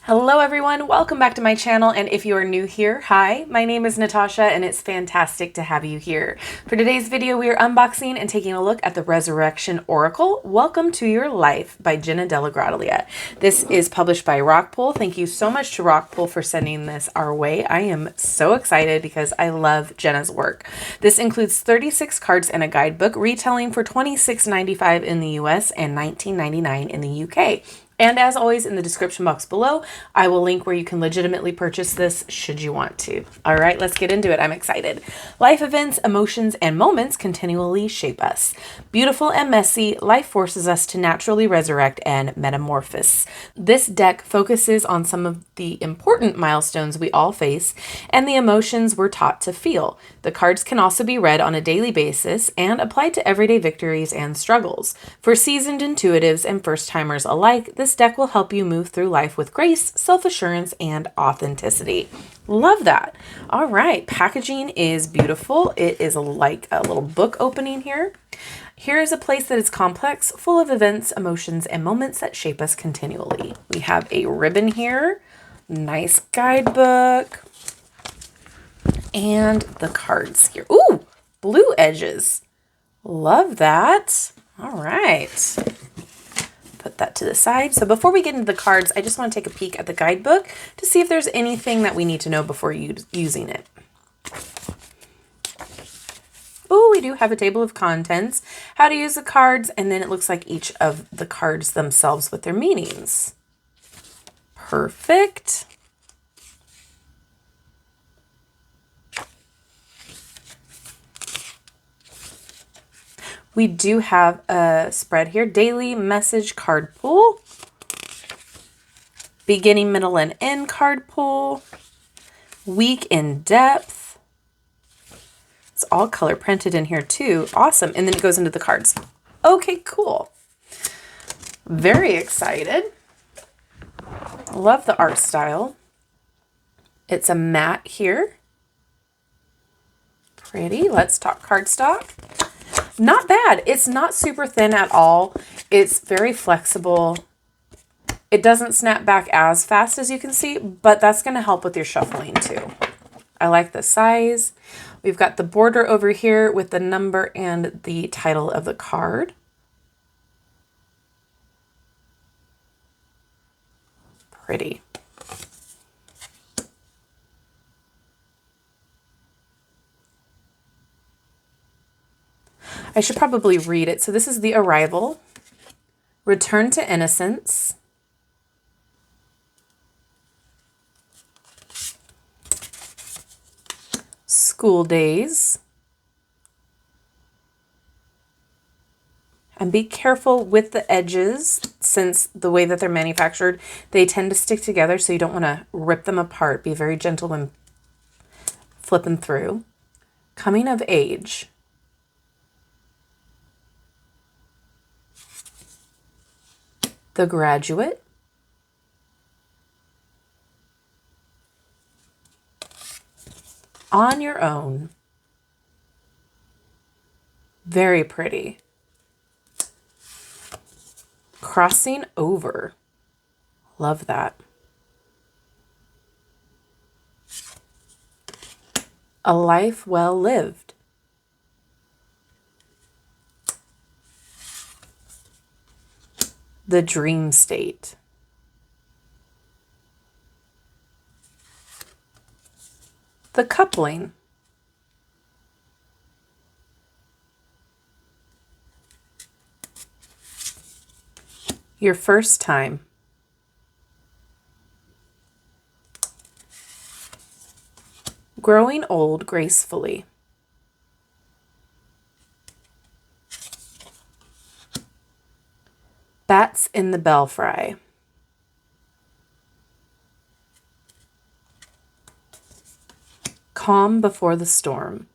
Hello everyone, welcome back to my channel, and if you are new here, hi, my name is Natasha and it's fantastic to have you here. For today's video, we are unboxing and taking a look at the Resurrection Oracle, Welcome to Your Life by Jena Dellagrottaglia. This is published by Rockpool. Thank you so much to Rockpool for sending this our way. I am so excited because I love Jena's work. This includes 36 cards and a guidebook, retailing for $26.95 in the US and $19.99 in the UK. And as always, in the description box below, I will link where you can legitimately purchase this should you want to. All right, let's get into it. I'm excited. Life events, emotions, and moments continually shape us. Beautiful and messy, life forces us to naturally resurrect and metamorphose. This deck focuses on some of the important milestones we all face and the emotions we're taught to feel. The cards can also be read on a daily basis and applied to everyday victories and struggles. For seasoned intuitives and first-timers alike, this deck will help you move through life with grace, self-assurance, and authenticity. Love that. All right, packaging is beautiful. It is like a little book opening here. Here is a place that is complex, full of events, emotions, and moments that shape us continually. We have a ribbon here, nice guidebook, and the cards here. Ooh, blue edges. Love that. All right. Put that to the side. So before we get into the cards, I just want to take a peek at the guidebook to see if there's anything that we need to know before using it. Oh, we do have a table of contents, how to use the cards, and then it looks like each of the cards themselves with their meanings. Perfect. We do have a spread here, daily message card pull, beginning, middle, and end card pull, week in depth. It's all color printed in here too. Awesome. And then it goes into the cards. Okay, cool. Very excited. Love the art style. It's a matte here. Pretty. Let's talk cardstock. Not bad. It's not super thin at all. It's very flexible. It doesn't snap back as fast as you can see, but that's going to help with your shuffling too. I like the size. We've got the border over here with the number and the title of the card. Pretty. I should probably read it. So this is the arrival, return to innocence, school days, and be careful with the edges since the way that they're manufactured, they tend to stick together, so you don't want to rip them apart. Be very gentle when flipping through. Coming of age. The graduate. On your own. Very pretty. Crossing over. Love that. A life well lived. The dream state. The coupling. Your first time. Growing old gracefully. Bats in the belfry. Calm before the storm.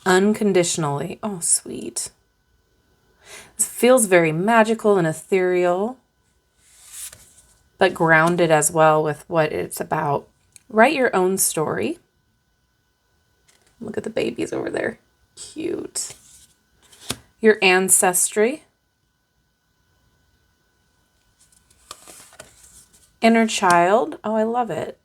Unconditionally. Oh, sweet. This feels very magical and ethereal, but grounded as well with what it's about. Write your own story. Look at the babies over there. Cute. Your ancestry. Inner child. Oh, I love it.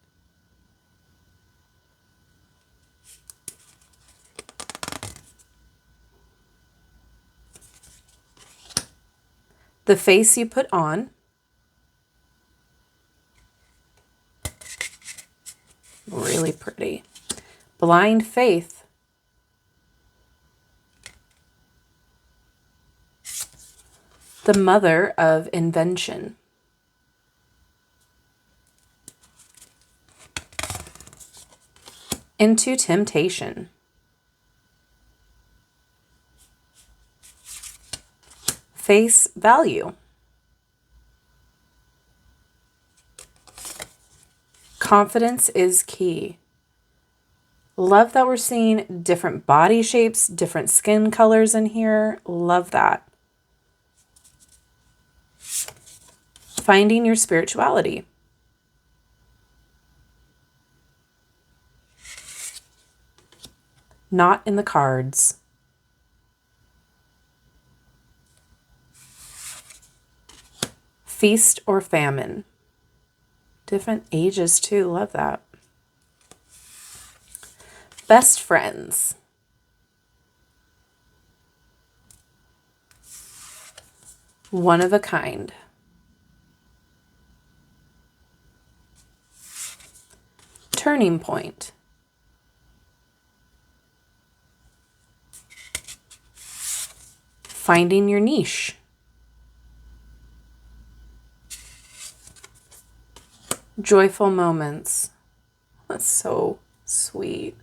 The face you put on. Really pretty. Blind faith. The mother of invention. Into temptation. Face value. Confidence is key. Love that we're seeing different body shapes, different skin colors in here. Love that. Finding your spirituality. Not in the cards. Feast or famine. Different ages too. Love that. Best friends. One of a kind. Turning point. Finding your niche. Joyful moments. That's so sweet.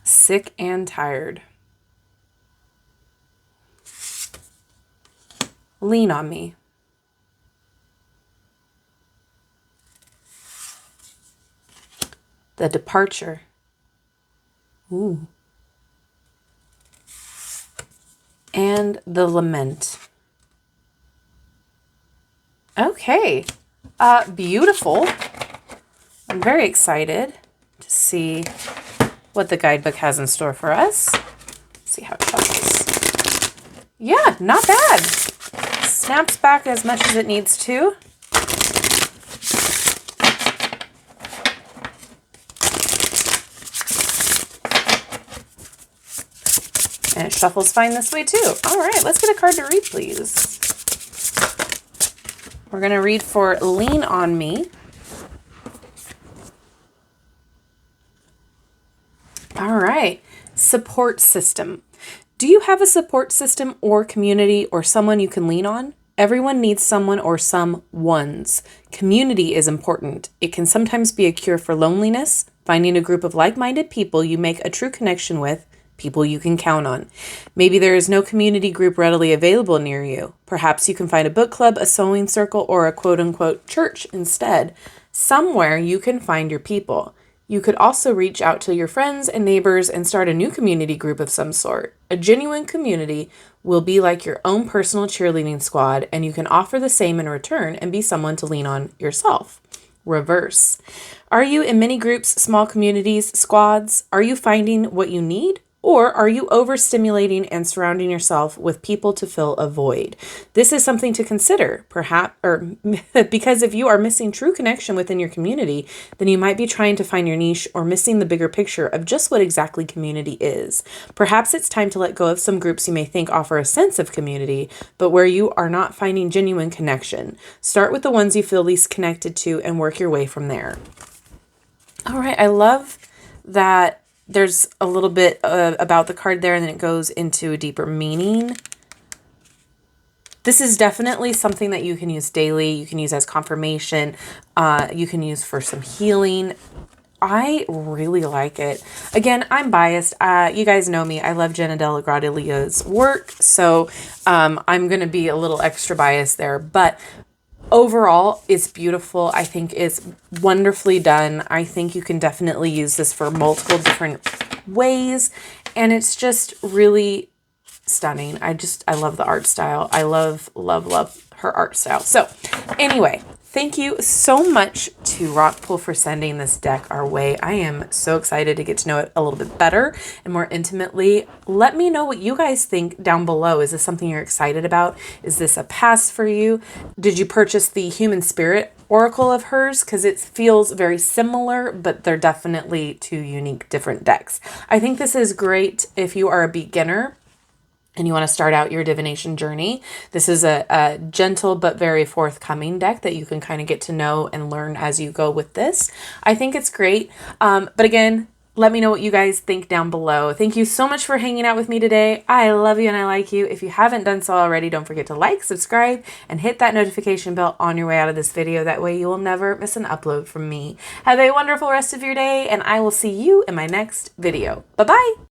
Sick and tired. Lean on me. The departure. Ooh. And the lament. Okay. Beautiful. I'm very excited to see what the guidebook has in store for us. Let's see how it shuffles. Yeah, not bad. Snaps back as much as it needs to. And it shuffles fine this way too. All right, let's get a card to read, please. We're going to read for Lean on Me. All right, support system. Do you have a support system or community or someone you can lean on? Everyone needs someone or some ones. Community is important. It can sometimes be a cure for loneliness. Finding a group of like-minded people you make a true connection with, people you can count on. Maybe there is no community group readily available near you. Perhaps you can find a book club, a sewing circle, or a quote-unquote church instead. Somewhere you can find your people. You could also reach out to your friends and neighbors and start a new community group of some sort. A genuine community will be like your own personal cheerleading squad, and you can offer the same in return and be someone to lean on yourself. Reverse. Are you in many groups, small communities, squads? Are you finding what you need? Or are you overstimulating and surrounding yourself with people to fill a void? This is something to consider, perhaps, or because if you are missing true connection within your community, then you might be trying to find your niche or missing the bigger picture of just what exactly community is. Perhaps it's time to let go of some groups you may think offer a sense of community, but where you are not finding genuine connection. Start with the ones you feel least connected to and work your way from there. All right, I love that there's a little bit about the card there, and then it goes into a deeper meaning. This is definitely something that you can use daily. You can use as confirmation. You can use for some healing. I really like it. Again, I'm biased. You guys know me. I love Jena Dellagrottaglia's work, so I'm going to be a little extra biased there. But overall, it's beautiful. I think it's wonderfully done. I think you can definitely use this for multiple different ways, and it's just really stunning. I love the art style. I love her art style. So anyway, Thank you so much to Rockpool for sending this deck our way. I am so excited to get to know it a little bit better and more intimately. Let me know what you guys think down below. Is this something you're excited about? Is this a pass for you? Did you purchase the Human Spirit Oracle of hers? Because it feels very similar, but they're definitely two unique, different decks. I think this is great if you are a beginner and you want to start out your divination journey. This is a gentle but very forthcoming deck that you can kind of get to know and learn as you go with this. I think it's great. But again, let me know what you guys think down below. Thank you so much for hanging out with me today. I love you and I like you. If you haven't done so already, don't forget to like, subscribe, and hit that notification bell on your way out of this video. That way you will never miss an upload from me. Have a wonderful rest of your day, and I will see you in my next video. Bye-bye.